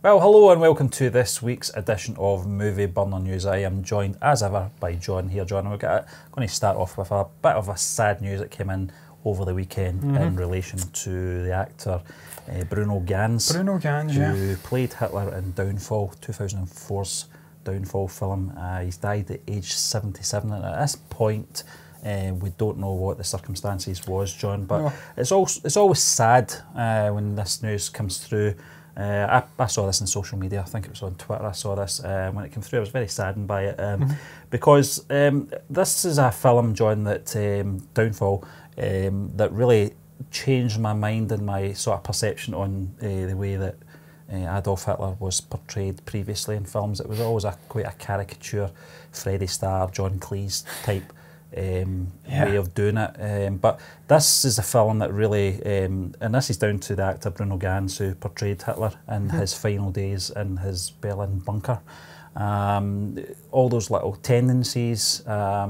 Well, hello and welcome to this week's edition of Movie Burner News. I am joined as ever by John here. John, we're going to start off with a bit of a sad news that came in over the weekend in relation to the actor Bruno Ganz. Bruno Ganz, who played Hitler in Downfall, 2004's Downfall film. He's died at age 77, and at this point we don't know what the circumstances was, John, but it's always sad when this news comes through. I saw this on social media. I think it was on Twitter. I saw this when it came through. I was very saddened by it because this is a film, John, that Downfall, that really changed my mind and my sort of perception on the way that Adolf Hitler was portrayed previously in films. It was always quite a caricature, Freddie Starr, John Cleese type way of doing it, but this is a film that really, and this is down to the actor Bruno Ganz, who portrayed Hitler in his final days in his Berlin bunker. All those little tendencies. I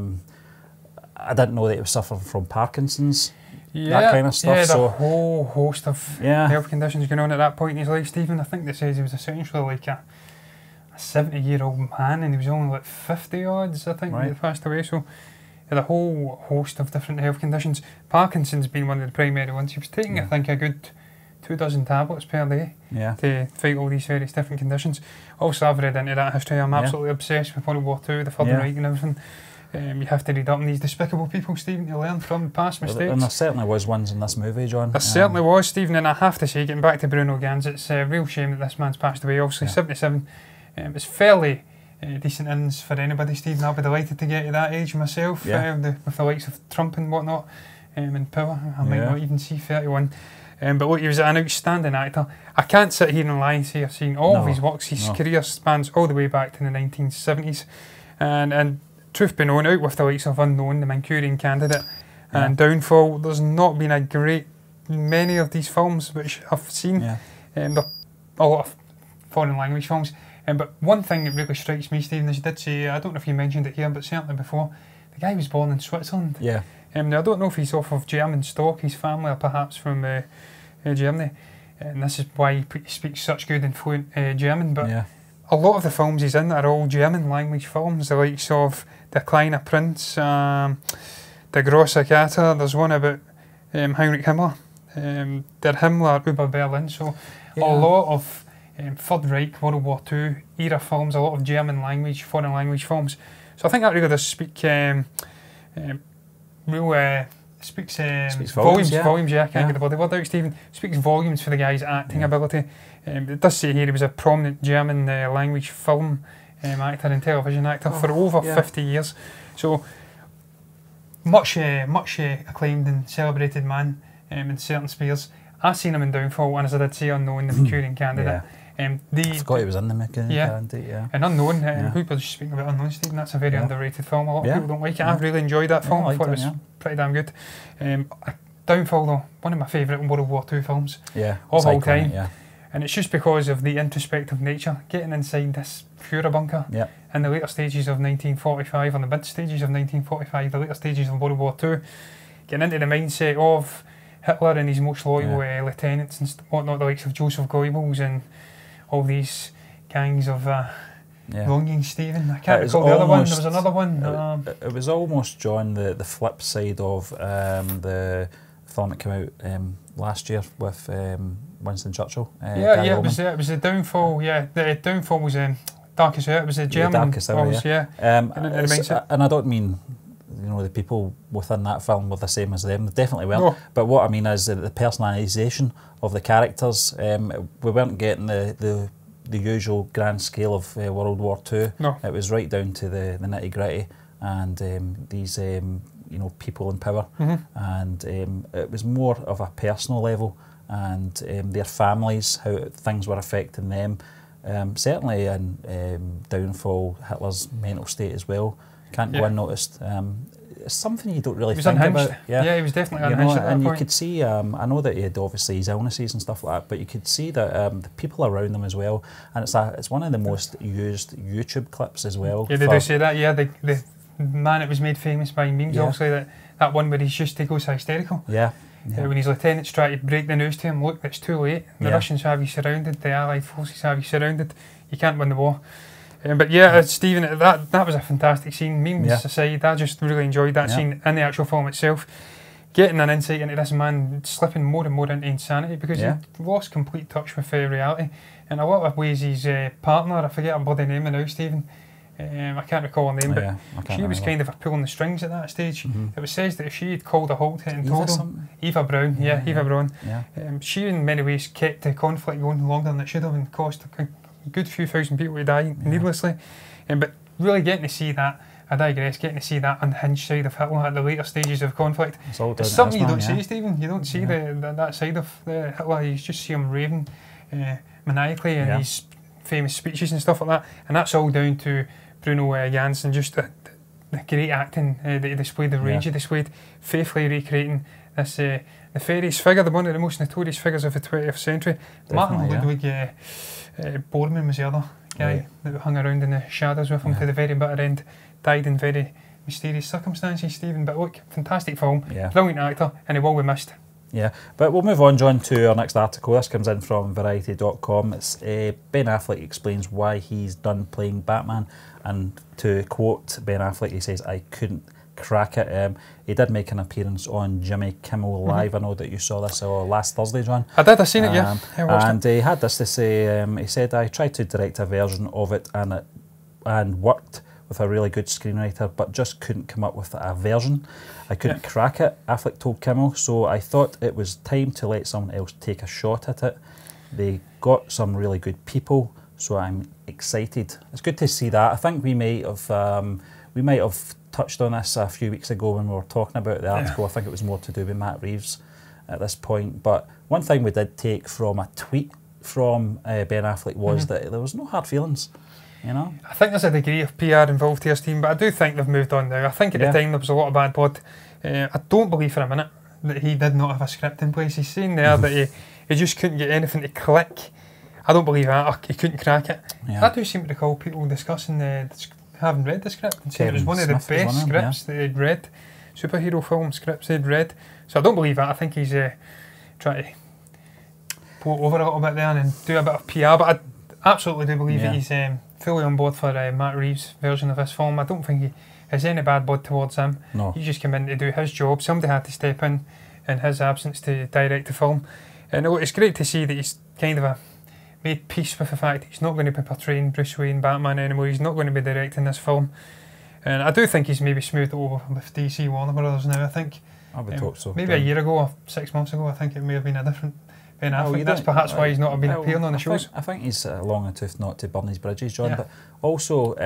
didn't know that he was suffering from Parkinson's, that kind of stuff. Yeah, the whole host of health conditions going on at that point in his life, Stephen. I think they says he was essentially like a 70-year-old man, and he was only like 50 odds, I think, when he passed away. So a whole host of different health conditions. Parkinson's being one of the primary ones. He was taking, I think, a good 24 tablets per day to fight all these various different conditions. Also, I've read into that history. I'm absolutely obsessed with World War II, the Third Reich and everything. You have to read up on these despicable people, Stephen, to learn from past mistakes. And there certainly was ones in this movie, John. There certainly was, Stephen, and I have to say, getting back to Bruno Ganz, it's a real shame that this man's passed away. Obviously, 77. It's fairly decent ins for anybody, Stephen. I'll be delighted to get to that age myself, with the likes of Trump and whatnot in power. I might not even see 31. But look, he was an outstanding actor. I can't sit here and lie and say I've seen all of his works. His career spans all the way back to the 1970s. And truth be known, out with the likes of Unknown, The Manchurian Candidate, and Downfall, there's not been a great many of these films which I've seen. They're a lot of foreign language films. But one thing that really strikes me, Stephen, as you did say, I don't know if you mentioned it here, but certainly before, the guy was born in Switzerland. Now, I don't know if he's off of German stock, his family are perhaps from Germany, and this is why he speaks such good and fluent German, but a lot of the films he's in are all German language films, the likes of Der Kleine Prinz, Der Große Kater, there's one about Heinrich Himmler, Der Himmler über Berlin, so a lot of Third Reich, World War II era films, a lot of German language, foreign language films. So I think that really does speak volumes. I can't get the bloody word out, Stephen. Speaks volumes for the guy's acting ability. It does say here he was a prominent German language film actor and television actor for over 50 years. So much acclaimed and celebrated man in certain spheres. I've seen him in Downfall, and as I did say, Unknown, The Manchurian Candidate. I forgot he was in The Manchurian Candidate. And Unknown, people just speaking about Unknown, Stephen, that's a very underrated film. A lot of people don't like it. I've really enjoyed that film. I thought it was pretty damn good. Downfall, though, one of my favourite World War II films of all time. And it's just because of the introspective nature, getting inside this Führer bunker in the later stages of 1945, or the mid stages of 1945, the later stages of World War II, getting into the mindset of Hitler and his most loyal lieutenants and whatnot, the likes of Joseph Goebbels and all these gangs of longing, Stephen. I can't recall the other one. There was another one. It was almost, John, the flip side of the film that came out last year with Winston Churchill. It was the Downfall. The Downfall was Darkest Hour. It was a German. Darkest Hour, and I don't mean, you know, the people within that film were the same as them. They definitely weren't. But what I mean is the personalisation of the characters. We weren't getting the usual grand scale of World War II. It was right down to the nitty gritty and these people in power, and it was more of a personal level and their families, how things were affecting them. Certainly in Downfall, Hitler's mental state as well can't go unnoticed. It's something you don't really think about. Yeah, he was definitely unhinged at that point. You could see, I know that he had obviously his illnesses and stuff like that, but you could see that the people around him as well, and it's one of the most used YouTube clips as well. Yeah, they do say that, man, it was made famous by memes, obviously, that one where he's just, he goes hysterical. When his lieutenants try to break the news to him, look, it's too late. The Russians have you surrounded, the Allied forces have you surrounded, you can't win the war. But Stephen, that was a fantastic scene. Memes aside, I just really enjoyed that scene in the actual film itself. Getting an insight into this man slipping more and more into insanity because he lost complete touch with reality. In a lot of ways, his partner, I forget her bloody name now, Stephen, I can't recall her name, but she was kind of pulling the strings at that stage. It was said that if she had called a halt to it and told him, Eva Braun, Eva Braun, she in many ways kept the conflict going longer than it should have and caused a good few thousand people to die needlessly. But really getting to see that, I digress, getting to see that unhinged side of Hitler at the later stages of conflict. It's something you don't see, Stephen. You don't see that side of Hitler. You just see him raving maniacally in his famous speeches and stuff like that. And that's all down to Bruno Ganz and just the great acting that he displayed, the rage he displayed, faithfully recreating this nefarious figure, one of the most notorious figures of the 20th century. Martin Ludwig Bormann was the other guy that hung around in the shadows with him to the very bitter end. Died in very mysterious circumstances, Stephen. But look, fantastic film, brilliant actor, and he will be missed. But we'll move on, John, to our next article. This comes in from Variety.com. It's Ben Affleck explains why he's done playing Batman, and to quote Ben Affleck, he says, "I couldn't crack it." He did make an appearance on Jimmy Kimmel Live. I know that you saw this last Thursday, John. I did, I seen it, I watched and he had this to say, he said, "I tried to direct a version of it and worked with a really good screenwriter, but just couldn't come up with a version. I couldn't crack it," Affleck told Kimmel, "so I thought it was time to let someone else take a shot at it. They got some really good people, so I'm excited." It's good to see that. I think we might have touched on this a few weeks ago when we were talking about the article. I think it was more to do with Matt Reeves at this point. But one thing we did take from a tweet from Ben Affleck was that there was no hard feelings. You know? I think there's a degree of PR involved here, Steve, but I do think they've moved on now. I think at the time there was a lot of bad blood. I don't believe for a minute that he did not have a script in place. He's saying there that he just couldn't get anything to click. I don't believe that. He couldn't crack it. I do seem to recall people discussing having read the script and saying it was one of the best scripts that they'd read, superhero film scripts they'd read. So I don't believe that. I think he's trying to pull it over a little bit there and do a bit of PR, but I absolutely do believe that he's fully on board for Matt Reeves' version of this film. I don't think he has any bad blood towards him. No. He just came in to do his job. Somebody had to step in his absence to direct the film. And it's great to see that he's kind of made peace with the fact that he's not going to be portraying Bruce Wayne Batman anymore. He's not going to be directing this film. And I do think he's maybe smoothed it over with DC Warner Brothers now. I think I would hope so. Maybe a year ago or 6 months ago, I think it may have been a different Ben Affleck. That's perhaps why he's not been appearing on the shows. I think he's long in the tooth not to burn his bridges, John. But also,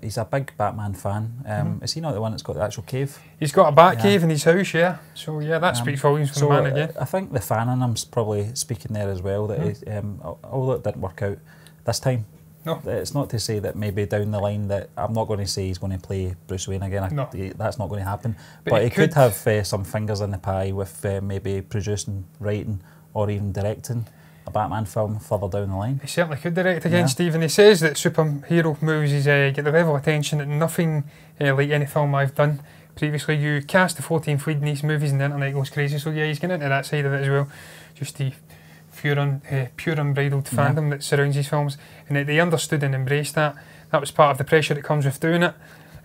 he's a big Batman fan. Is he not the one that's got the actual cave? He's got a bat cave in his house, So that speaks volumes for the man again. I think the fan in him's probably speaking there as well. That although it didn't work out this time. No. It's not to say that maybe down the line that I'm not going to say he's going to play Bruce Wayne again. No. That's not going to happen. But he could have some fingers in the pie with maybe producing, writing, or even directing a Batman film further down the line. He certainly could direct again, Stephen. He says that superhero movies get the level of attention that nothing like any film I've done previously. You cast the 14th lead in these movies and the internet goes crazy. So he's getting into that side of it as well. Just the pure unbridled fandom that surrounds these films. And they understood and embraced that. That was part of the pressure that comes with doing it.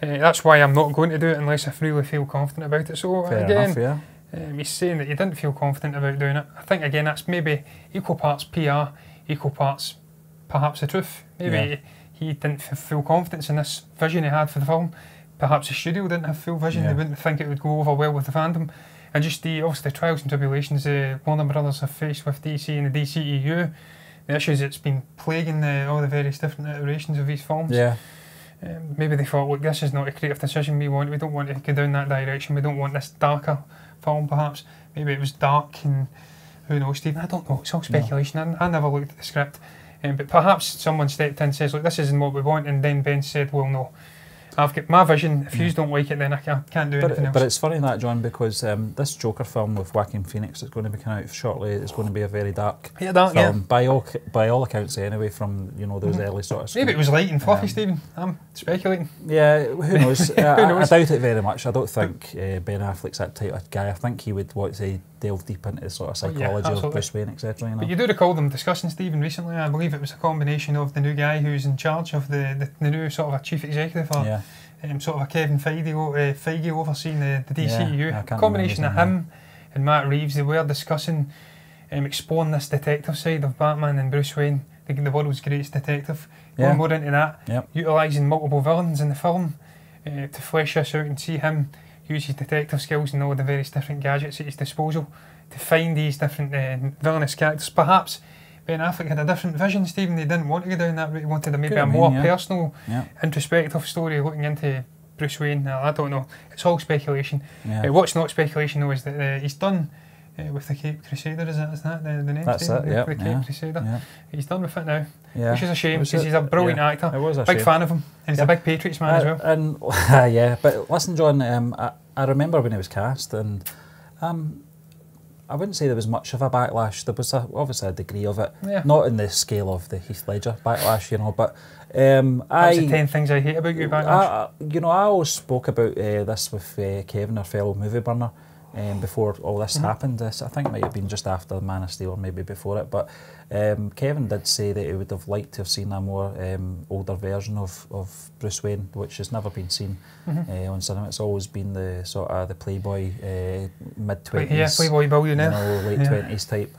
That's why I'm not going to do it unless I really feel confident about it. So Fair again, enough, he's saying that he didn't feel confident about doing it. I think again that's maybe equal parts PR, equal parts perhaps the truth. Maybe he didn't feel confidence in this vision he had for the film. Perhaps the studio didn't have full vision. They wouldn't think it would go over well with the fandom. And just obviously the trials and tribulations Warner Brothers have faced with DC and the DCEU, the issues it's been plaguing all the various different iterations of these films. Maybe they thought, look, this is not a creative decision we want. We don't want to go down that direction. We don't want this darker film, perhaps. Maybe it was dark and who knows, Stephen? I don't know. It's all speculation. I never looked at the script. But perhaps someone stepped in and says, look, this isn't what we want. And then Ben said, well, no, I've got my vision. If you don't like it, then I can't do anything else. But it's funny that, John, because this Joker film with Joaquin Phoenix is going to be coming out shortly. It's going to be a very dark film, by all accounts anyway. From those early sort of. Maybe it was light and fluffy, Stephen. I'm speculating. Yeah, who knows? Who knows? I doubt it very much. I don't think Ben Affleck's that type of guy. I think he would want to delve deep into the sort of psychology of Bruce Wayne, etc. But you do recall them discussing, Stephen, recently. I believe it was a combination of the new guy who's in charge of the new sort of a chief executive, or sort of a Kevin Feige overseeing the DCU. Combination of him and Matt Reeves. They were discussing exploring this detective side of Batman and Bruce Wayne, the world's greatest detective. Going more into that, utilising multiple villains in the film to flesh this out and see him use his detective skills and all the various different gadgets at his disposal to find these different villainous characters. Perhaps Ben Affleck had a different vision, Stephen. He didn't want to go down that route. He wanted maybe a more personal, introspective story looking into Bruce Wayne. I don't know. It's all speculation. What's not speculation, though, is that he's done with the Cape Crusader. Is that the name? That's it, The Cape Crusader. He's done with it now, which is a shame because he's a brilliant actor. It was a big shame. Fan of him, and he's a big Patriots man as well. And but listen, John, I remember when he was cast, and I wouldn't say there was much of a backlash. There was obviously a degree of it, not in the scale of the Heath Ledger backlash, but That's the 10 things I hate about you backlash. I always spoke about this with Kevin, our fellow movie burner, before all this happened. I think it might have been just after Man of Steel or maybe before it, but Kevin did say that he would have liked to have seen a more older version of Bruce Wayne, which has never been seen on cinema. It's always been the sort of the Playboy mid-20s, Playboy billionaire, late 20s type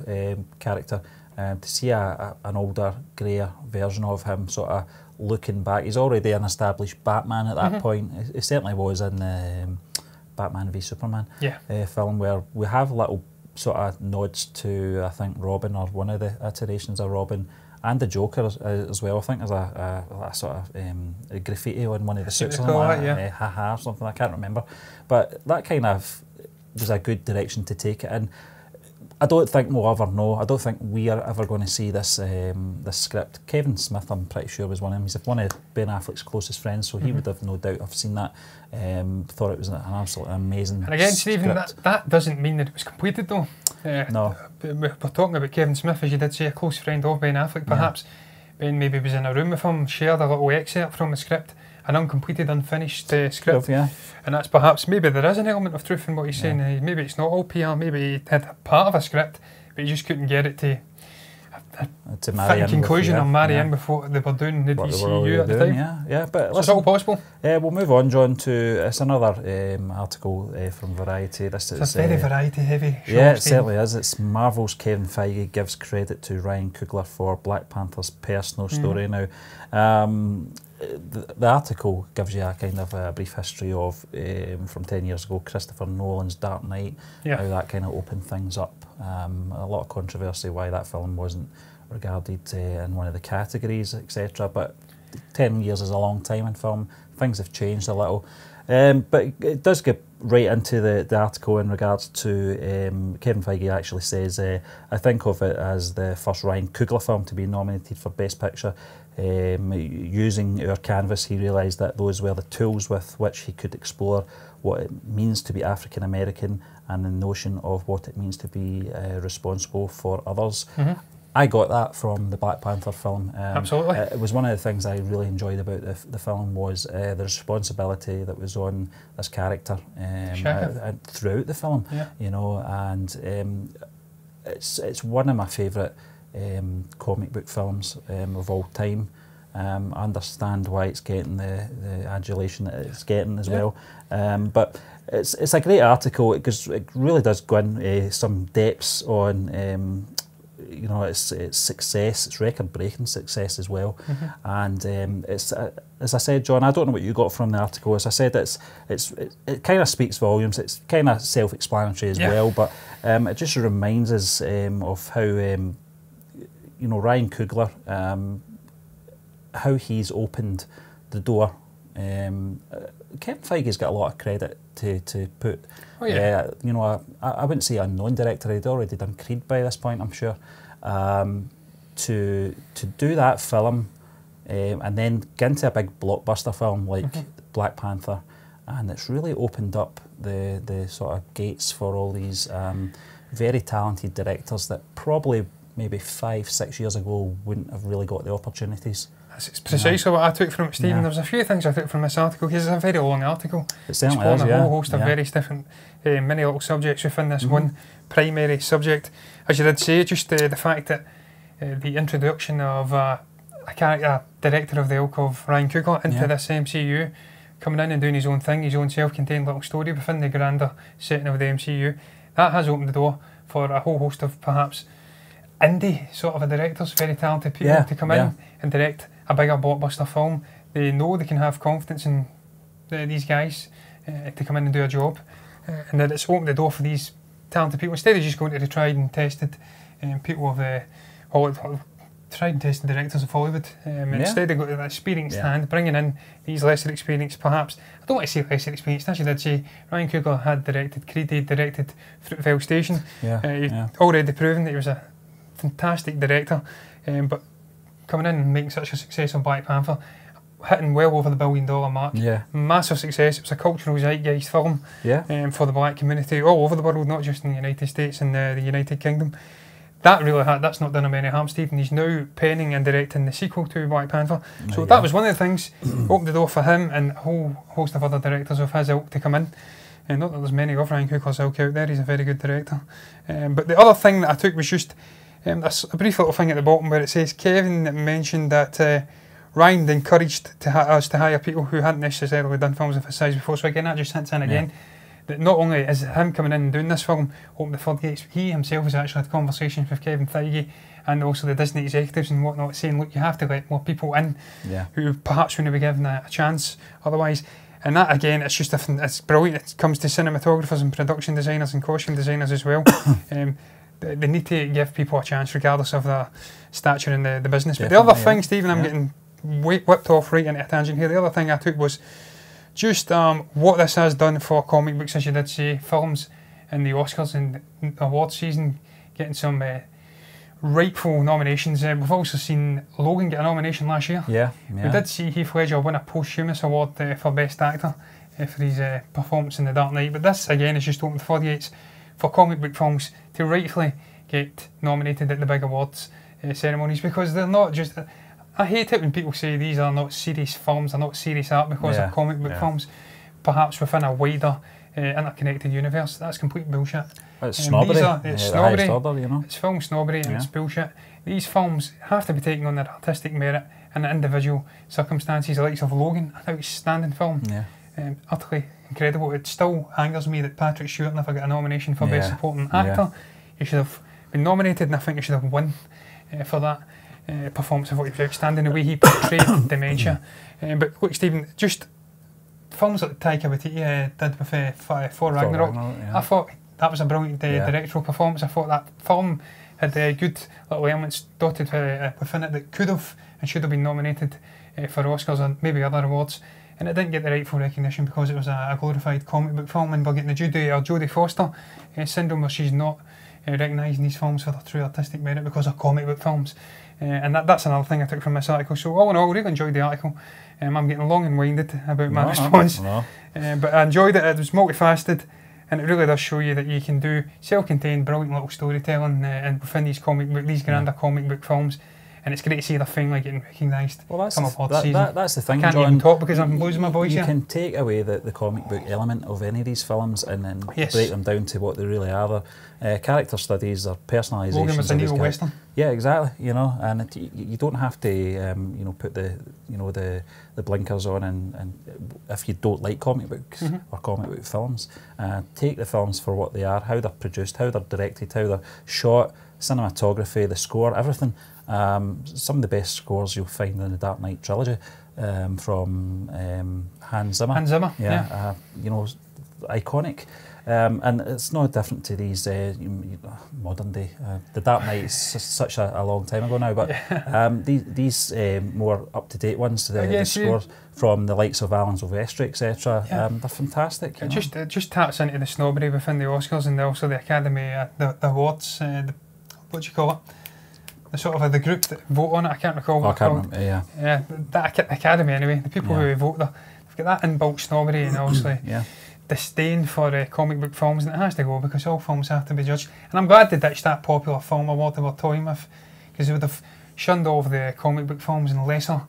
character. To see an older, greyer version of him sort of looking back, he's already an established Batman at that point. He certainly was in the Batman v Superman film, where we have little sort of nods to, I think, Robin, or one of the iterations of Robin, and the Joker as well. I think there's a sort of a graffiti on one of the suits, haha or something, I can't remember. But that kind of was a good direction to take it in. I don't think we'll ever know. I don't think we are ever going to see this this script. Kevin Smith, I'm pretty sure, was one of them. He's one of Ben Affleck's closest friends, so he would have no doubt have seen that. Thought it was an absolutely amazing And again, script. Stephen, that doesn't mean that it was completed, though. No. We're talking about Kevin Smith, as you did say, a close friend of Ben Affleck. Perhaps Ben maybe was in a room with him, shared a little excerpt from the script, an uncompleted, unfinished script. And that's perhaps, maybe there is an element of truth in what he's saying. Maybe it's not all PR, maybe he had a part of a script, but he just couldn't get it to marry in conclusion or marry in with what they were doing in the DCU at the time. But so it's all possible. We'll move on, John, to it's another article from Variety. It's a very variety heavy show. Yeah, it certainly is. It's Marvel's Kevin Feige gives credit to Ryan Coogler for Black Panther's personal story. Now, the article gives you a kind of a brief history of from 10 years ago, Christopher Nolan's Dark Knight, how that kind of opened things up. A lot of controversy why that film wasn't regarded in one of the categories, etc. But 10 years is a long time in film. Things have changed a little. But it does get right into the article in regards to Kevin Feige actually says, I think of it as the first Ryan Coogler film to be nominated for Best Picture. Using our canvas, he realised that those were the tools with which he could explore what it means to be African American and the notion of what it means to be responsible for others. I got that from the Black Panther film. Absolutely. It was one of the things I really enjoyed about the film was the responsibility that was on this character throughout the film. And it's one of my favourite comic book films of all time. I understand why it's getting the adulation that it's getting as well. But it's a great article because it really does go in some depths on its success, its record-breaking success as well. And it's as I said, John, I don't know what you got from the article. As I said, it kind of speaks volumes. It's kind of self-explanatory as well, but it just reminds us of how Ryan Coogler, how he's opened the door. Kevin Feige's got a lot of credit to put. I wouldn't say unknown director. He'd already done Creed by this point, I'm sure. To do that film and then get into a big blockbuster film like Black Panther, and it's really opened up the sort of gates for all these very talented directors that probably maybe 5-6 years ago wouldn't have really got the opportunities. It's precisely what I took from it, Stephen. There was a few things I took from this article, because it's a very long article. It certainly is, a whole host of various different, many little subjects within this one primary subject. As you did say, just the fact that the introduction of a director of the ilk of Ryan Coogler into this MCU, coming in and doing his own thing, his own self-contained little story within the grander setting of the MCU, that has opened the door for a whole host of perhaps indie sort of directors, very talented people to come in and direct a bigger blockbuster film. They know they can have confidence in these guys to come in and do a job, and that it's opened the door for these talented people, instead of just going to the tried and tested people of Hollywood, tried and tested directors of Hollywood, instead of going to that experienced hand, bringing in these lesser experienced, perhaps, I don't want to say lesser experienced, as you did say, Ryan Coogler had directed Creed, he directed Fruitvale Station, already proven that he was a fantastic director, but coming in and making such a success on Black Panther, hitting well over the $1 billion mark, massive success. It was a cultural zeitgeist film for the black community all over the world, not just in the United States and the United Kingdom. That's not done him any harm, Stephen. He's now penning and directing the sequel to Black Panther. So that was one of the things, opened the door for him and a whole host of other directors of his ilk to come in. And not that there's many of Ryan Coogler's ilk out there, he's a very good director. But the other thing that I took was just a brief little thing at the bottom where it says Kevin mentioned that Ryan encouraged us to hire people who hadn't necessarily done films of his size before. So again, that just hints in again that not only is him coming in and doing this film opened the floodgates, he himself has actually had conversations with Kevin Feige and also the Disney executives and whatnot, saying, look, you have to let more people in who perhaps wouldn't be given a chance otherwise. And that again, it's just it's brilliant. It comes to cinematographers and production designers and costume designers as well. They need to give people a chance regardless of their stature in the business. But the other thing, Stephen, I'm getting whipped off right into a tangent here. The other thing I took was just what this has done for comic books, as you did say, films in the Oscars and the awards season getting some rightful nominations. We've also seen Logan get a nomination last year. We did see Heath Ledger win a posthumous award for Best Actor for his performance in The Dark Knight. But this, again, is just opened the floodgates for comic book films to rightfully get nominated at the big awards ceremonies, because they're not just... I hate it when people say these are not serious films, they're not serious art because they're comic book films, perhaps within a wider interconnected universe. That's complete bullshit. It's snobbery. It's snobbery. Order, you know? It's film snobbery and it's bullshit. These films have to be taken on their artistic merit and the individual circumstances. The likes of Logan, an outstanding film. Utterly incredible. It still angers me that Patrick Stewart never got a nomination for Best Supporting Actor. He should have been nominated, and I think he should have won for that. Performance of what he was outstanding, the way he portrayed dementia. But look, Stephen, just films like Taika Waititi did with Thor Ragnarok, I thought that was a brilliant directorial performance. I thought that film had good little elements dotted within it that could have and should have been nominated for Oscars and maybe other awards, and it didn't get the rightful recognition because it was a glorified comic book film, and we're getting the Jodie Foster syndrome where she's not recognising these films for their true artistic merit because they're comic book films. And that's another thing I took from this article. So all in all, I really enjoyed the article. I'm getting long and winded about my response. But I enjoyed it. It was multifaceted, and it really does show you that you can do self-contained, brilliant little storytelling and within these grander comic book films. And it's great to see they're finally getting recognised. Well, that's the thing, I can't even talk because I'm losing my voice. You can take away the comic book element of any of these films and then break them down to what they really are. Character studies, or personalisations. Logan was a neo-western. Yeah, exactly. You know, and you don't have to put the blinkers on and if you don't like comic books or comic book films, take the films for what they are, how they're produced, how they're directed, how they're shot, cinematography, the score, everything. Some of the best scores you'll find in the Dark Knight trilogy from Hans Zimmer. Hans Zimmer, iconic. And it's no different to these modern day. The Dark Knight is such a long time ago now, but these more up-to-date ones, the scores from the likes of Alan Silvestri, etc., they're fantastic. It just taps into the snobbery within the Oscars and also the Academy, the awards, what do you call it? The sort of the group that vote on it, I can't recall what it's called. The Academy anyway, the people who vote, they're You've got that inbuilt snobbery and obviously disdain for comic book films, and it has to go because all films have to be judged. And I'm glad they ditched that popular film award they were toying with, because they would have shunned all of the comic book films and lesser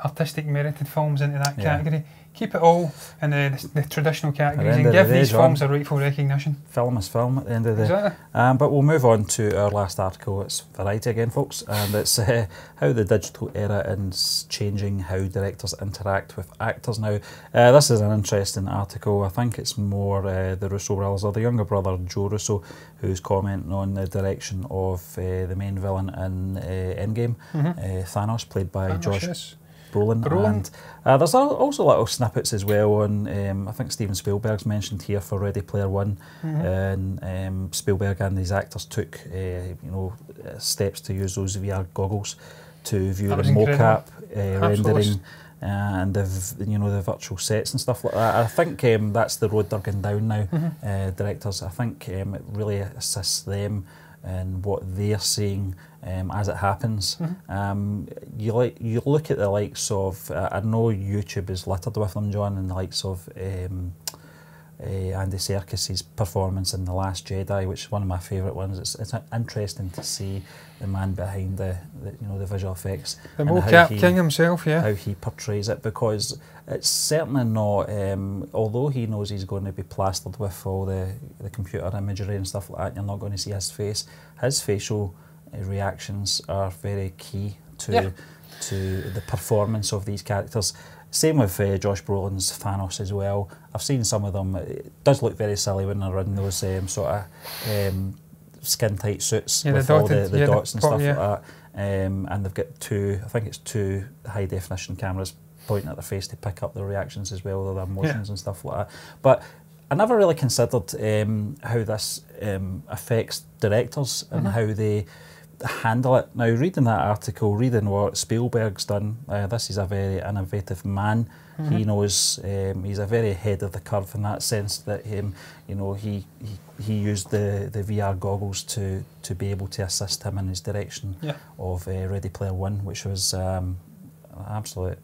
artistic merited films into that category. Keep it all in the traditional categories and give these films a rightful recognition. Film is film at the end of the day. Exactly. But we'll move on to our last article. It's Variety again, folks, and it's how the digital era is changing how directors interact with actors now. This is an interesting article. I think it's more the Russo brothers, or the younger brother Joe Russo, who's commenting on the direction of the main villain in Endgame, Thanos, played by Josh Brolin. And there's also little snippets as well on, I think Steven Spielberg's mentioned here for Ready Player One, and Spielberg and his actors took steps to use those VR goggles to view the mocap rendering and the virtual sets and stuff like that. I think that's the road they're going down now, directors. I think it really assists them in what they're seeing as it happens. You look at the likes of, I know YouTube is littered with them, John, and the likes of Andy Serkis's performance in The Last Jedi, which is one of my favourite ones. It's interesting to see the man behind the visual effects, the mocap king himself, how he portrays it, because it's certainly not, although he knows he's going to be plastered with all the computer imagery and stuff like that, you're not going to see his face. His facial reactions are very key to the performance of these characters. Same with Josh Brolin's Thanos as well. I've seen some of them. It does look very silly when they're in those sort of skin-tight suits with all the dots and stuff like that. And they've got two high-definition cameras pointing at their face to pick up their reactions as well, their emotions and stuff like that. But I never really considered how this affects directors and how they handle it. Now, reading that article, reading what Spielberg's done, this is a very innovative man. He knows, he's a very ahead of the curve in that sense, that he used the VR goggles to be able to assist him in his direction of Ready Player One, which was absolute.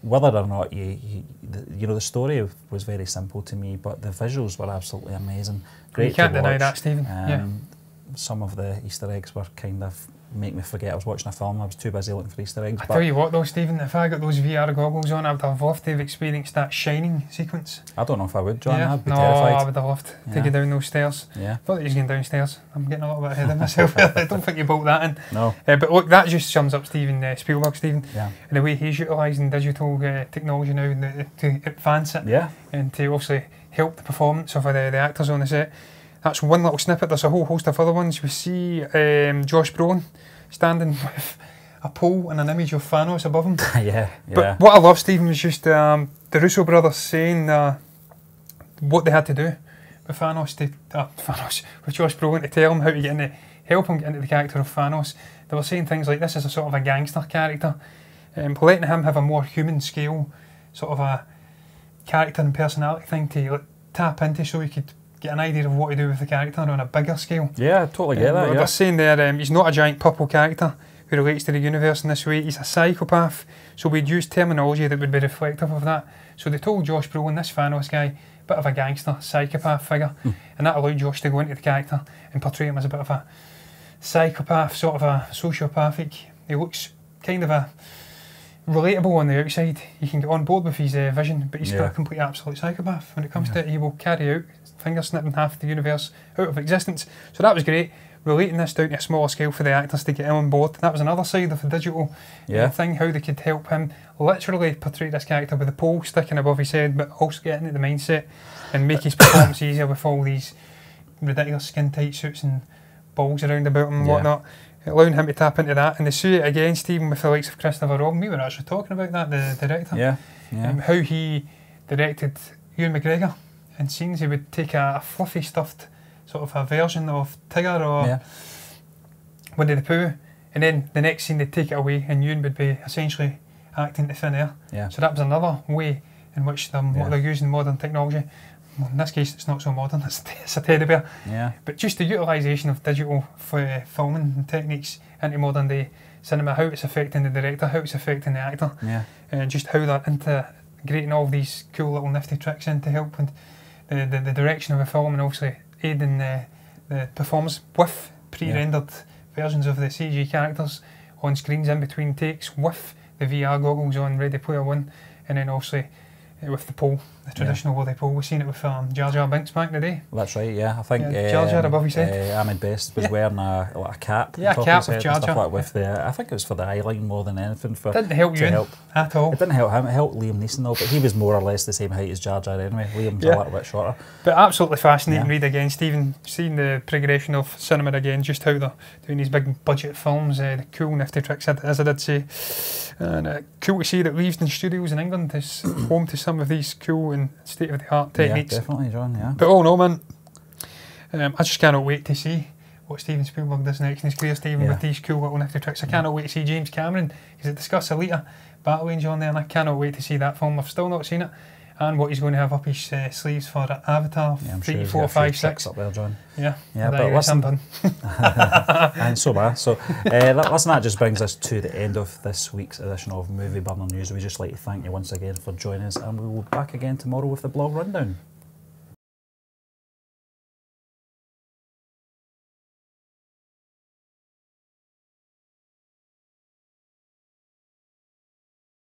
Whether or not the story was very simple to me, but the visuals were absolutely amazing. Great. You can't to watch. deny that, Stephen. Some of the Easter eggs were kind of make me forget I was watching a film. I was too busy looking for Easter eggs. I tell you what though, Stephen, if I got those VR goggles on, I would have loved to have experienced that Shining sequence. I don't know if I would, John. I'd be terrified. I would have loved to get down those stairs. Thought that he was going downstairs. I'm getting a little bit ahead of myself. I don't think you built that in. No. But look, that just sums up Spielberg, Stephen. And the way he's utilising digital technology now to advance it. And to obviously help the performance of the actors on the set. That's one little snippet. There's a whole host of other ones. We see Josh Brolin standing with a pole and an image of Thanos above him. But what I love, Stephen, is just the Russo brothers saying what they had to do with with Josh Brolin to tell him how to help him get into the character of Thanos. They were saying things like this is a sort of a gangster character, letting him have a more human scale, sort of a character and personality thing to tap into, so he could get an idea of what to do with the character on a bigger scale. Yeah, I totally get that. They're saying there he's not a giant purple character who relates to the universe in this way. He's a psychopath, so we'd use terminology that would be reflective of that. So they told Josh Brolin, this Thanos guy, bit of a gangster, psychopath figure, and that allowed Josh to go into the character and portray him as a bit of a psychopath, sort of a sociopathic. He looks kind of a relatable on the outside. You can get on board with his vision, but he's a complete absolute psychopath. When it comes to it, he will carry out finger snipping half the universe out of existence. So that was great. Relating this down to a smaller scale for the actors to get him on board. That was another side of the digital thing, how they could help him literally portray this character with a pole sticking above his head, but also get into the mindset and make his performance easier with all these ridiculous skin-tight suits and balls around about him and whatnot. Allowing him to tap into that. And they see it again, Stephen, with the likes of Christopher Robin. We were actually talking about that, the director. How he directed Ewan McGregor in scenes. He would take a fluffy stuffed sort of a version of Tigger or Winnie the Pooh, and then the next scene they'd take it away and Ewan would be essentially acting to thin air. So that was another way in which they're using modern technology. Well, in this case it's not so modern, it's a teddy bear. But just the utilisation of digital filming techniques into modern day cinema, how it's affecting the director, how it's affecting the actor, and just how that creating all these cool little nifty tricks in to help with the direction of the film, and obviously aiding the performance with pre-rendered versions of the CG characters on screens in between takes, with the VR goggles on Ready Player One, and then obviously with the pole, the traditional bloody pole. We've seen it with Jar Jar Binks back in the day. That's right, yeah. I think Jar Jar above his head. Ahmed Best was wearing a cap. Yeah, a cap with Jar Jar. Like with I think it was for the eye line more than anything. Didn't help you at all. It didn't help him. It helped Liam Neeson though, but he was more or less the same height as Jar Jar anyway. Liam's a little bit shorter. But absolutely fascinating read again, Stephen. Seeing the progression of cinema again, just how they're doing these big budget films, the cool nifty tricks, as I did say. And cool to see that Leavesden Studios in England is home to some of these cool and state-of-the-art techniques. Yeah, definitely, John, yeah. But all in all, man, I just cannot wait to see what Steven Spielberg does next in his career, Stephen, with these cool little nifty tricks. I cannot wait to see James Cameron, because it discussed Alita, Battle Angel on there, and I cannot wait to see that film. I've still not seen it. And what he's going to have up his sleeves for Avatar 3, 4, 5, 6. Up there, John. Yeah, but listen, and so bad. So, listen, that just brings us to the end of this week's edition of Movie Burner News. We'd just like to thank you once again for joining us, and we will be back again tomorrow with the blog rundown.